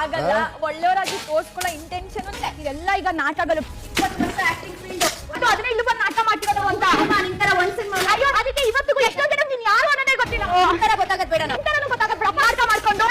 ಆಗಲ್ಲ. ಒಳ್ಳೆಯವರಾಗಿ ತೋರ್ಸ್ಕೊಳ್ಳೋ ಇಂಟೆನ್ಷನ್ ಇದೆಲ್ಲ ಈಗ ನಾಟಕಗಳು. ಅದನ್ನ ಇಲ್ಲಿ ಬಂದು ನಾಟಕ ಮಾಡ್ತಿರೋದು ಅಂತ ಅದಕ್ಕೆ ಇವತ್ತಿಗೂ ಎಷ್ಟೋ ಜನ ನೀನ್ ಯಾರು ಅನ್ನೋದೇ ಗೊತ್ತಿಲ್ಲ. ಗೊತ್ತಾಗದ್ ಬೇಡ, ಗೊತ್ತಾಗದ್ ಬೇಡ. ನಾಟಕ ಮಾಡ್ಕೊಂಡು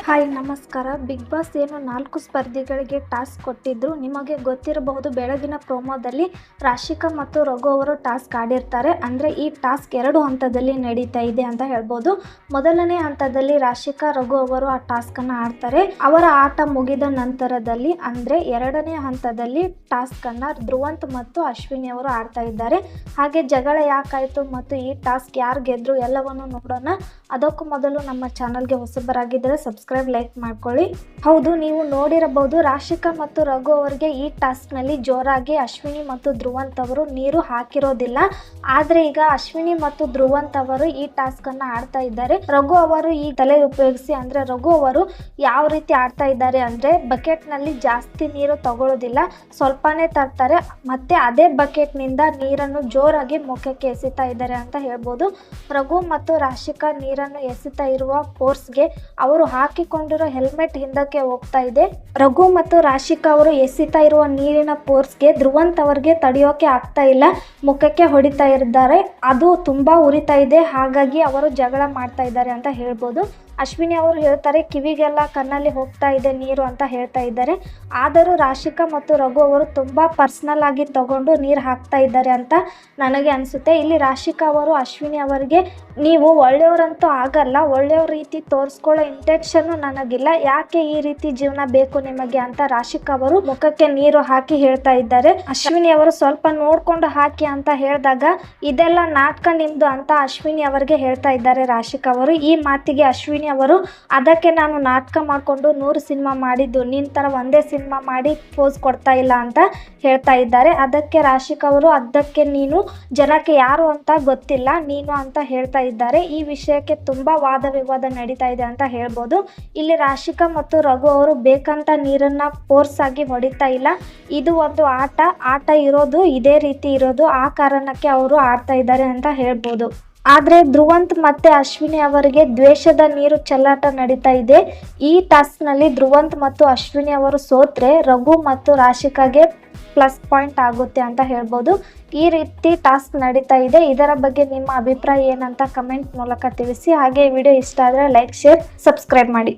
ಹಾಯ್ ನಮಸ್ಕಾರ. ಬಿಗ್ ಬಾಸ್ ಏನು 4 ಸ್ಪರ್ಧಿಗಳಿಗೆ ಟಾಸ್ಕ್ ಕೊಟ್ಟಿದ್ರು. ನಿಮಗೆ ಗೊತ್ತಿರಬಹುದು, ಬೆಳಗಿನ ಪ್ರೋಮೋದಲ್ಲಿ ರಾಶಿಕಾ ಮತ್ತು ರಘು ಅವರು ಟಾಸ್ಕ್ ಆಡಿರ್ತಾರೆ. ಅಂದರೆ ಈ ಟಾಸ್ಕ್ 2 ಹಂತದಲ್ಲಿ ನಡೀತಾ ಇದೆ ಅಂತ ಹೇಳ್ಬೋದು. ಮೊದಲನೇ ಹಂತದಲ್ಲಿ ರಾಶಿಕಾ ರಘು ಅವರು ಆ ಟಾಸ್ಕನ್ನು ಆಡ್ತಾರೆ. ಅವರ ಆಟ ಮುಗಿದ ನಂತರದಲ್ಲಿ ಅಂದರೆ 2ನೇ ಹಂತದಲ್ಲಿ ಟಾಸ್ಕನ್ನು ಧ್ರುವಂತ್ ಮತ್ತು ಅಶ್ವಿನಿ ಅವರು ಆಡ್ತಾ ಇದ್ದಾರೆ. ಹಾಗೆ ಜಗಳ ಯಾಕಾಯಿತು ಮತ್ತು ಈ ಟಾಸ್ಕ್ ಯಾರು ಗೆದ್ರು ಎಲ್ಲವನ್ನು ನೋಡೋಣ. ಅದಕ್ಕೂ ಮೊದಲು ನಮ್ಮ ಚಾನಲ್ಗೆ ಹೊಸಬರಾಗಿದ್ದರೆ ಸಬ್ಸ್ಕ್ರೈಬ್, ಲೈಕ್ ಮಾಡ್ಕೊಳ್ಳಿ. ಹೌದು, ನೀವು ನೋಡಿರಬಹುದು, ರಾಶಿಕಾ ಮತ್ತು ರಘು ಅವರಿಗೆ ಈ ಟಾಸ್ಕ್ನಲ್ಲಿ ಜೋರಾಗಿ ಅಶ್ವಿನಿ ಮತ್ತು ಧ್ರುವಂತ್ ಅವರು ನೀರು ಹಾಕಿರೋದಿಲ್ಲ. ಆದರೆ ಈಗ ಅಶ್ವಿನಿ ಮತ್ತು ಧ್ರುವಂತ್ ಅವರು ಈ ಟಾಸ್ಕನ್ನು ಆಡ್ತಾ ಇದ್ದಾರೆ. ರಘು ಅವರು ಈ ತಲೆ ಉಪಯೋಗಿಸಿ, ಅಂದರೆ ರಘು ಅವರು ಯಾವ ರೀತಿ ಆಡ್ತಾ ಇದ್ದಾರೆ ಅಂದರೆ ಬಕೆಟ್ನಲ್ಲಿ ಜಾಸ್ತಿ ನೀರು ತಗೊಳ್ಳೋದಿಲ್ಲ, ಸ್ವಲ್ಪನೇ ತರ್ತಾರೆ. ಮತ್ತೆ ಅದೇ ಬಕೆಟ್ನಿಂದ ನೀರನ್ನು ಜೋರಾಗಿ ಮುಖಕ್ಕೆ ಎಸಿತಾ ಇದ್ದಾರೆ ಅಂತ ಹೇಳ್ಬೋದು. ರಘು ಮತ್ತು ರಾಶಿಕಾ ನೀರನ್ನು ಎಸಿತಾ ಇರುವ ಫೋರ್ಸ್ಗೆ ಅವರು ಹಾಕಿಕೊಂಡಿರೋ ಹೆಲ್ಮೆಟ್ ಹಿಂದಕ್ಕೆ ಹೋಗ್ತಾ ಇದೆ. ರಘು ಮತ್ತು ರಾಶಿಕಾ ಅವರು ಎಸಿತಾ ಇರುವ ನೀರಿನ ಫೋರ್ಸ್ಗೆ ಧ್ರುವಂತ್ ಅವರಿಗೆ ತಡೆಯೋಕೆ ಆಗ್ತಾ ಇಲ್ಲ, ಮುಖಕ್ಕೆ ಹೊಡಿತಾ ಇದ್ದಾರೆ. ಅದು ತುಂಬಾ ಉರಿತಾ ಇದೆ, ಹಾಗಾಗಿ ಅವರು ಜಗಳ ಮಾಡ್ತಾ ಇದ್ದಾರೆ ಅಂತ ಹೇಳ್ಬೋದು. ಅಶ್ವಿನಿ ಅವರು ಹೇಳ್ತಾರೆ, ಕಿವಿಗೆಲ್ಲ ಕಣ್ಣಲ್ಲಿ ಹೋಗ್ತಾ ಇದೆ ನೀರು ಅಂತ ಹೇಳ್ತಾ ಇದ್ದಾರೆ. ಆದರೂ ರಾಶಿಕಾ ಮತ್ತು ರಘು ಅವರು ತುಂಬ ಪರ್ಸ್ನಲ್ ಆಗಿ ತಗೊಂಡು ನೀರು ಹಾಕ್ತಾ ಇದ್ದಾರೆ ಅಂತ ನನಗೆ ಅನಿಸುತ್ತೆ. ಇಲ್ಲಿ ರಾಶಿಕಾ ಅವರು ಅಶ್ವಿನಿ ಅವರಿಗೆ, ನೀವು ಒಳ್ಳೆಯವರಂತೂ ಆಗಲ್ಲ, ಒಳ್ಳೆಯವ್ರ ರೀತಿ ತೋರಿಸ್ಕೊಳ್ಳೋ ಇಂಟೆನ್ಷನ್ನು ನನಗಿಲ್ಲ, ಯಾಕೆ ಈ ರೀತಿ ಜೀವನ ಬೇಕು ನಿಮಗೆ ಅಂತ ರಾಶಿಕಾ ಅವರು ಮುಖಕ್ಕೆ ನೀರು ಹಾಕಿ ಹೇಳ್ತಾ ಇದ್ದಾರೆ. ಅಶ್ವಿನಿ ಅವರು ಸ್ವಲ್ಪ ನೋಡ್ಕೊಂಡು ಹಾಕಿ ಅಂತ ಹೇಳಿದಾಗ, ಇದೆಲ್ಲ ನಾಟಕ ನಿಮ್ದು ಅಂತ ಅಶ್ವಿನಿ ಅವರಿಗೆ ಹೇಳ್ತಾ ಇದ್ದಾರೆ ರಾಶಿಕಾ ಅವರು. ಈ ಮಾತಿಗೆ ಅಶ್ವಿನಿ ಅವರು, ಅದಕ್ಕೆ ನಾನು ನಾಟಕ ಮಾಡಿಕೊಂಡು 100 ಸಿನಿಮಾ ಮಾಡಿದ್ದು, ನಿನ್ನ ಥರ ಒಂದೇ ಸಿನಿಮಾ ಮಾಡಿ ಪೋಸ್ ಕೊಡ್ತಾ ಇಲ್ಲ ಅಂತ ಹೇಳ್ತಾ ಇದ್ದಾರೆ. ಅದಕ್ಕೆ ರಾಶಿಕಾ ಅವರು, ಅದಕ್ಕೆ ನೀನು ಜನಕ್ಕೆ ಯಾರು ಅಂತ ಗೊತ್ತಿಲ್ಲ ನೀನು ಅಂತ ಹೇಳ್ತಾ ಇದ್ದಾರೆ. ಈ ವಿಷಯಕ್ಕೆ ತುಂಬ ವಾದ ವಿವಾದ ನಡೀತಾ ಇದೆ ಅಂತ ಹೇಳ್ಬೋದು. ಇಲ್ಲಿ ರಾಶಿಕಾ ಮತ್ತು ರಘು ಅವರು ಬೇಕಂತ ನೀರನ್ನು ಫೋರ್ಸ್ ಆಗಿ ಹೊಡಿತಾ ಇಲ್ಲ, ಇದು ಒಂದು ಆಟ ಇರೋದು ಇದೇ ರೀತಿ ಇರೋದು, ಆ ಕಾರಣಕ್ಕೆ ಅವರು ಆಡ್ತಾ ಇದ್ದಾರೆ ಅಂತ ಹೇಳ್ಬೋದು. ಆದರೆ ಧ್ರುವಂತ್ ಮತ್ತು ಅಶ್ವಿನಿ ಅವರಿಗೆ ದ್ವೇಷದ ನೀರು ಚೆಲ್ಲಾಟ ನಡೀತಾ ಇದೆ. ಈ ಟಾಸ್ಕ್ನಲ್ಲಿ ಧ್ರುವಂತ್ ಮತ್ತು ಅಶ್ವಿನಿ ಅವರು ಸೋತ್ರೆ ರಘು ಮತ್ತು ರಾಶಿಕಾಗೆ ಪ್ಲಸ್ ಪಾಯಿಂಟ್ ಆಗುತ್ತೆ ಅಂತ ಹೇಳ್ಬೋದು. ಈ ರೀತಿ ಟಾಸ್ಕ್ ನಡೀತಾ ಇದೆ. ಇದರ ಬಗ್ಗೆ ನಿಮ್ಮ ಅಭಿಪ್ರಾಯ ಏನಂತ ಕಮೆಂಟ್ ಮೂಲಕ ತಿಳಿಸಿ. ಹಾಗೆ ವಿಡಿಯೋ ಇಷ್ಟ ಆದರೆ ಲೈಕ್, ಶೇರ್, ಸಬ್ಸ್ಕ್ರೈಬ್ ಮಾಡಿ.